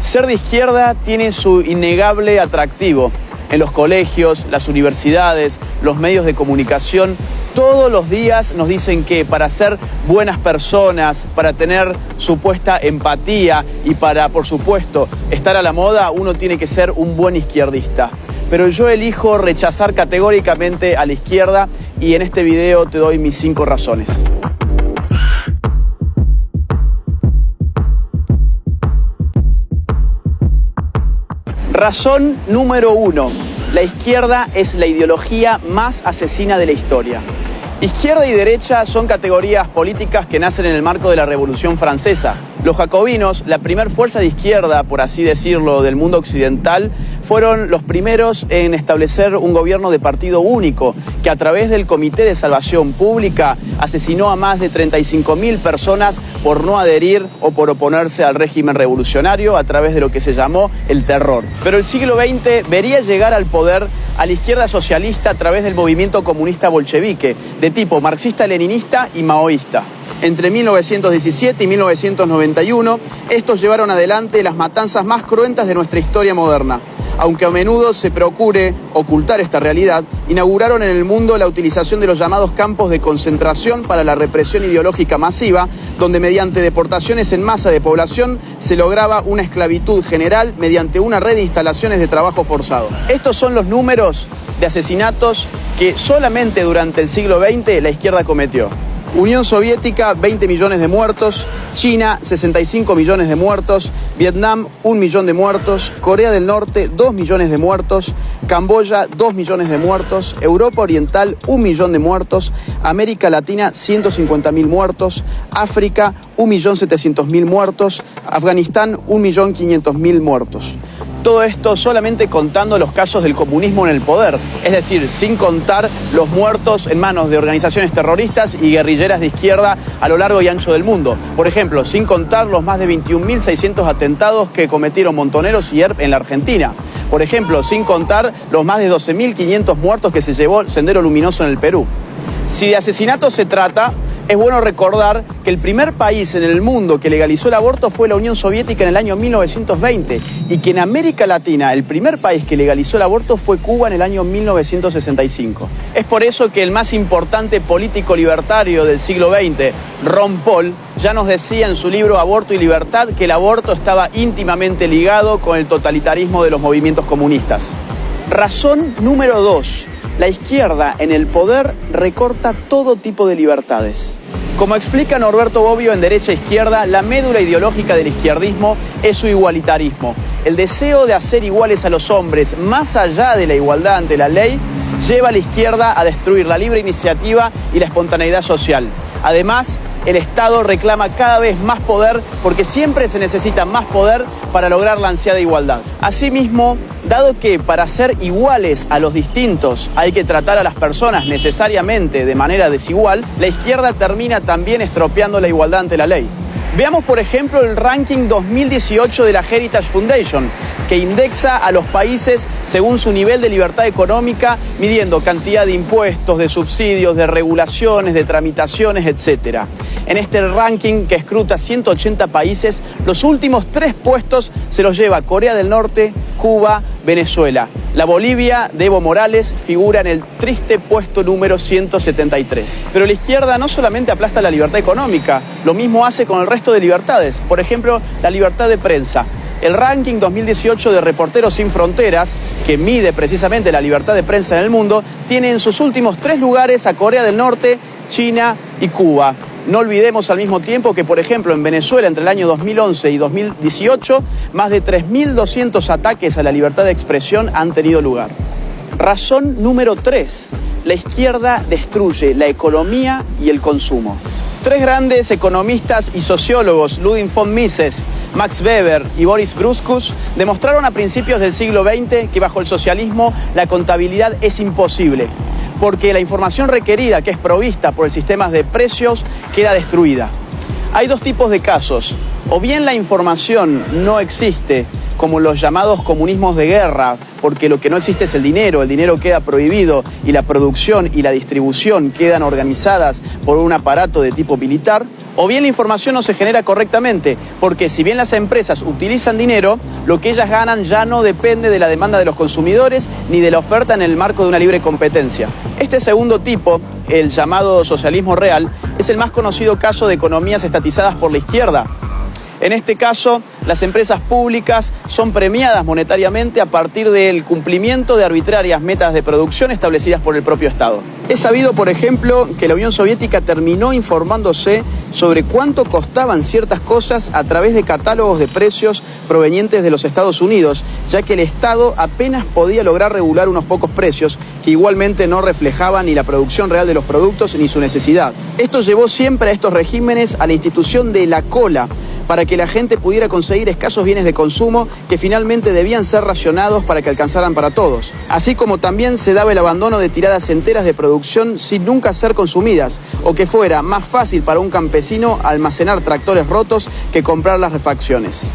Ser de izquierda tiene su innegable atractivo. En los colegios, las universidades, los medios de comunicación, todos los días nos dicen que para ser buenas personas, para tener supuesta empatía y para, por supuesto, estar a la moda, uno tiene que ser un buen izquierdista. Pero yo elijo rechazar categóricamente a la izquierda y en este video te doy mis 5 razones. Razón número 1. La izquierda es la ideología más asesina de la historia. Izquierda y derecha son categorías políticas que nacen en el marco de la Revolución Francesa. Los jacobinos, la primer fuerza de izquierda, por así decirlo, del mundo occidental, fueron los primeros en establecer un gobierno de partido único, que a través del Comité de Salvación Pública asesinó a más de 35.000 personas por no adherir o por oponerse al régimen revolucionario a través de lo que se llamó el terror. Pero el siglo XX vería llegar al poder a la izquierda socialista a través del movimiento comunista bolchevique, de tipo marxista-leninista y maoísta. Entre 1917 y 1991, estos llevaron adelante las matanzas más cruentas de nuestra historia moderna. Aunque a menudo se procure ocultar esta realidad, inauguraron en el mundo la utilización de los llamados campos de concentración para la represión ideológica masiva, donde mediante deportaciones en masa de población se lograba una esclavitud general mediante una red de instalaciones de trabajo forzado. Estos son los números de asesinatos que solamente durante el siglo XX la izquierda cometió. Unión Soviética, 20 millones de muertos. China, 65 millones de muertos. Vietnam, 1 millón de muertos. Corea del Norte, 2 millones de muertos. Camboya, 2 millones de muertos. Europa Oriental, 1 millón de muertos. América Latina, 150.000 muertos. África, 1.700.000 muertos. Afganistán, 1.500.000 muertos. Todo esto solamente contando los casos del comunismo en el poder, es decir, sin contar los muertos en manos de organizaciones terroristas y guerrilleras de izquierda a lo largo y ancho del mundo. Por ejemplo, sin contar los más de 21.600 atentados que cometieron Montoneros y ERP en la Argentina. Por ejemplo, sin contar los más de 12.500 muertos que se llevó el Sendero Luminoso en el Perú. Si de asesinatos se trata, es bueno recordar que el primer país en el mundo que legalizó el aborto fue la Unión Soviética en el año 1920 y que en América Latina el primer país que legalizó el aborto fue Cuba en el año 1965. Es por eso que el más importante político libertario del siglo XX, Ron Paul, ya nos decía en su libro Aborto y Libertad que el aborto estaba íntimamente ligado con el totalitarismo de los movimientos comunistas. Razón número 2. La izquierda en el poder recorta todo tipo de libertades. Como explica Norberto Bobbio en Derecha e Izquierda, la médula ideológica del izquierdismo es su igualitarismo. El deseo de hacer iguales a los hombres, más allá de la igualdad ante la ley, lleva a la izquierda a destruir la libre iniciativa y la espontaneidad social. Además, el Estado reclama cada vez más poder porque siempre se necesita más poder para lograr la ansiada igualdad. Asimismo, dado que para ser iguales a los distintos hay que tratar a las personas necesariamente de manera desigual, la izquierda termina también estropeando la igualdad ante la ley. Veamos, por ejemplo, el ranking 2018 de la Heritage Foundation, que indexa a los países según su nivel de libertad económica, midiendo cantidad de impuestos, de subsidios, de regulaciones, de tramitaciones, etc. En este ranking, que escruta 180 países, los últimos 3 puestos se los lleva Corea del Norte, Cuba, Venezuela. La Bolivia de Evo Morales figura en el triste puesto número 173. Pero la izquierda no solamente aplasta la libertad económica, lo mismo hace con el resto de libertades. Por ejemplo, la libertad de prensa. El ranking 2018 de Reporteros Sin Fronteras, que mide precisamente la libertad de prensa en el mundo, tiene en sus últimos 3 lugares a Corea del Norte, China y Cuba. No olvidemos al mismo tiempo que, por ejemplo, en Venezuela entre el año 2011 y 2018, más de 3.200 ataques a la libertad de expresión han tenido lugar. Razón número 3. La izquierda destruye la economía y el consumo. 3 grandes economistas y sociólogos, Ludwig von Mises, Max Weber y Boris Gruskus, demostraron a principios del siglo XX que bajo el socialismo la contabilidad es imposible, porque la información requerida, que es provista por el sistema de precios, queda destruida. Hay 2 tipos de casos. O bien la información no existe, como los llamados comunismos de guerra, porque lo que no existe es el dinero queda prohibido y la producción y la distribución quedan organizadas por un aparato de tipo militar, O bien la información no se genera correctamente, porque si bien las empresas utilizan dinero, lo que ellas ganan ya no depende de la demanda de los consumidores ni de la oferta en el marco de una libre competencia. Este segundo tipo, el llamado socialismo real, es el más conocido caso de economías estatizadas por la izquierda. En este caso, las empresas públicas son premiadas monetariamente a partir del cumplimiento de arbitrarias metas de producción establecidas por el propio Estado. Es sabido, por ejemplo, que la Unión Soviética terminó informándose sobre cuánto costaban ciertas cosas a través de catálogos de precios provenientes de los Estados Unidos, ya que el Estado apenas podía lograr regular unos pocos precios que igualmente no reflejaban ni la producción real de los productos ni su necesidad. Esto llevó siempre a estos regímenes a la institución de la cola, para que la gente pudiera conseguir escasos bienes de consumo que finalmente debían ser racionados para que alcanzaran para todos. Así como también se daba el abandono de tiradas enteras de producción sin nunca ser consumidas, o que fuera más fácil para un campesino almacenar tractores rotos que comprar las refacciones.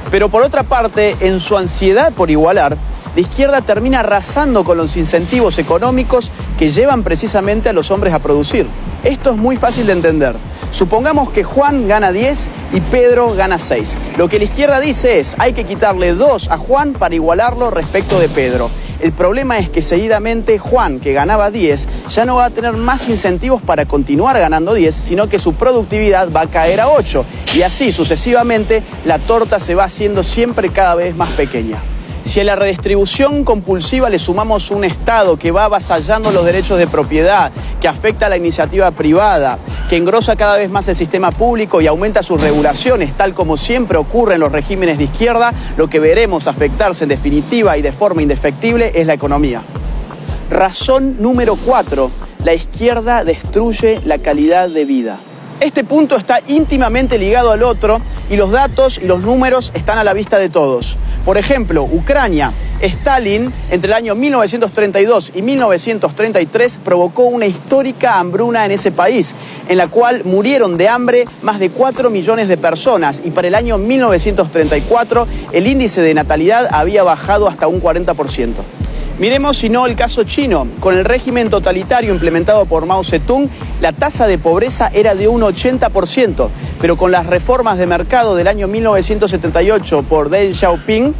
Pero por otra parte, en su ansiedad por igualar, la izquierda termina arrasando con los incentivos económicos que llevan precisamente a los hombres a producir. Esto es muy fácil de entender. Supongamos que Juan gana 10 y Pedro gana 6. Lo que la izquierda dice es, hay que quitarle 2 a Juan para igualarlo respecto de Pedro. El problema es que seguidamente Juan, que ganaba 10, ya no va a tener más incentivos para continuar ganando 10, sino que su productividad va a caer a 8. Y así sucesivamente la torta se va haciendo siempre cada vez más pequeña. Si a la redistribución compulsiva le sumamos un Estado que va avasallando los derechos de propiedad, que afecta a la iniciativa privada, que engrosa cada vez más el sistema público y aumenta sus regulaciones, tal como siempre ocurre en los regímenes de izquierda, lo que veremos afectarse en definitiva y de forma indefectible es la economía. Razón número 4. La izquierda destruye la calidad de vida. Este punto está íntimamente ligado al otro y los datos y los números están a la vista de todos. Por ejemplo, Ucrania. Stalin, entre el año 1932 y 1933, provocó una histórica hambruna en ese país, en la cual murieron de hambre más de 4 millones de personas y para el año 1934 el índice de natalidad había bajado hasta un 40%. Miremos si no el caso chino. Con el régimen totalitario implementado por Mao Zedong, la tasa de pobreza era de un 80%, pero con las reformas de mercado del año 1978 por Deng Xiaoping,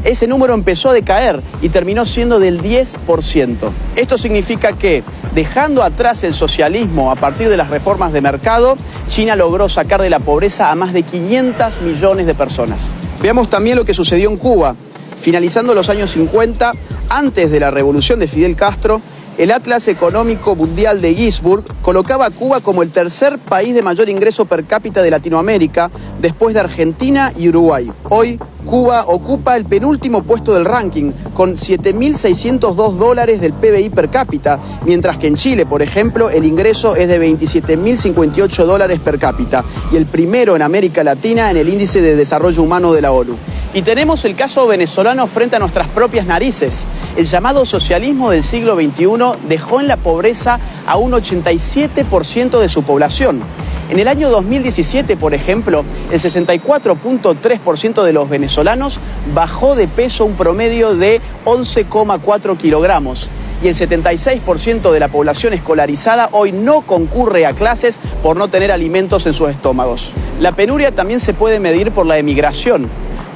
ese número empezó a decaer y terminó siendo del 10%. Esto significa que, dejando atrás el socialismo a partir de las reformas de mercado, China logró sacar de la pobreza a más de 500 millones de personas. Veamos también lo que sucedió en Cuba. Finalizando los años 50, antes de la revolución de Fidel Castro, el Atlas Económico Mundial de Ginzburg colocaba a Cuba como el tercer país de mayor ingreso per cápita de Latinoamérica, después de Argentina y Uruguay. Hoy, Cuba ocupa el penúltimo puesto del ranking, con $7.602 del PBI per cápita, mientras que en Chile, por ejemplo, el ingreso es de $27.058 per cápita, y el primero en América Latina en el Índice de Desarrollo Humano de la ONU. Y tenemos el caso venezolano frente a nuestras propias narices. El llamado socialismo del siglo XXI dejó en la pobreza a un 87% de su población. En el año 2017, por ejemplo, el 64.3% de los venezolanos bajó de peso un promedio de 11,4 kilogramos. Y el 76% de la población escolarizada hoy no concurre a clases por no tener alimentos en sus estómagos. La penuria también se puede medir por la emigración.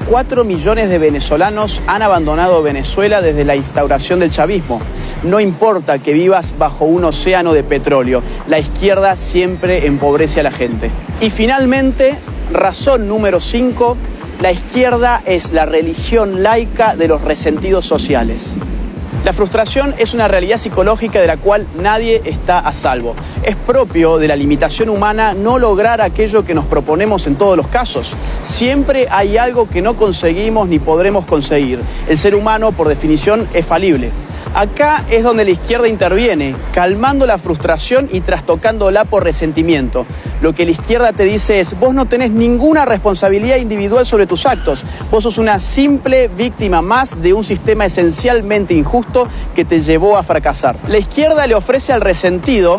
4 millones de venezolanos han abandonado Venezuela desde la instauración del chavismo. No importa que vivas bajo un océano de petróleo, la izquierda siempre empobrece a la gente. Y finalmente, razón número 5, la izquierda es la religión laica de los resentidos sociales. La frustración es una realidad psicológica de la cual nadie está a salvo. Es propio de la limitación humana no lograr aquello que nos proponemos en todos los casos. Siempre hay algo que no conseguimos ni podremos conseguir. El ser humano, por definición, es falible. Acá es donde la izquierda interviene, calmando la frustración y trastocándola por resentimiento. Lo que la izquierda te dice es, vos no tenés ninguna responsabilidad individual sobre tus actos. Vos sos una simple víctima más de un sistema esencialmente injusto que te llevó a fracasar. La izquierda le ofrece al resentido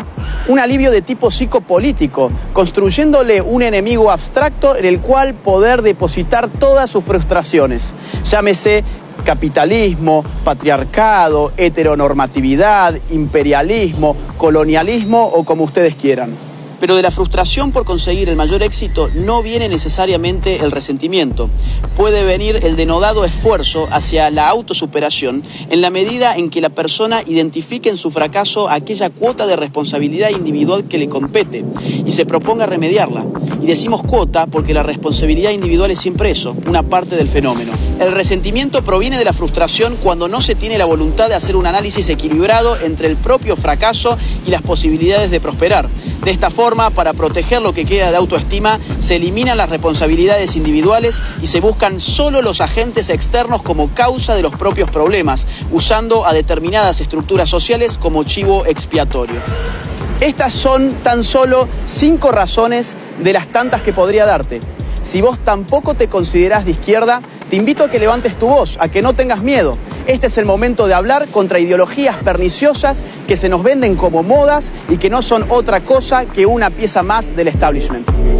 un alivio de tipo psicopolítico, construyéndole un enemigo abstracto en el cual poder depositar todas sus frustraciones. Llámese capitalismo, patriarcado, heteronormatividad, imperialismo, colonialismo o como ustedes quieran. Pero de la frustración por conseguir el mayor éxito no viene necesariamente el resentimiento. Puede venir el denodado esfuerzo hacia la autosuperación en la medida en que la persona identifique en su fracaso aquella cuota de responsabilidad individual que le compete y se proponga remediarla. Y decimos cuota porque la responsabilidad individual es siempre eso, una parte del fenómeno. El resentimiento proviene de la frustración cuando no se tiene la voluntad de hacer un análisis equilibrado entre el propio fracaso y las posibilidades de prosperar. De esta forma, para proteger lo que queda de autoestima, se eliminan las responsabilidades individuales y se buscan solo los agentes externos como causa de los propios problemas, usando a determinadas estructuras sociales como chivo expiatorio. Estas son tan solo 5 razones de las tantas que podría darte. Si vos tampoco te considerás de izquierda, te invito a que levantes tu voz, a que no tengas miedo. Este es el momento de hablar contra ideologías perniciosas que se nos venden como modas y que no son otra cosa que una pieza más del establishment.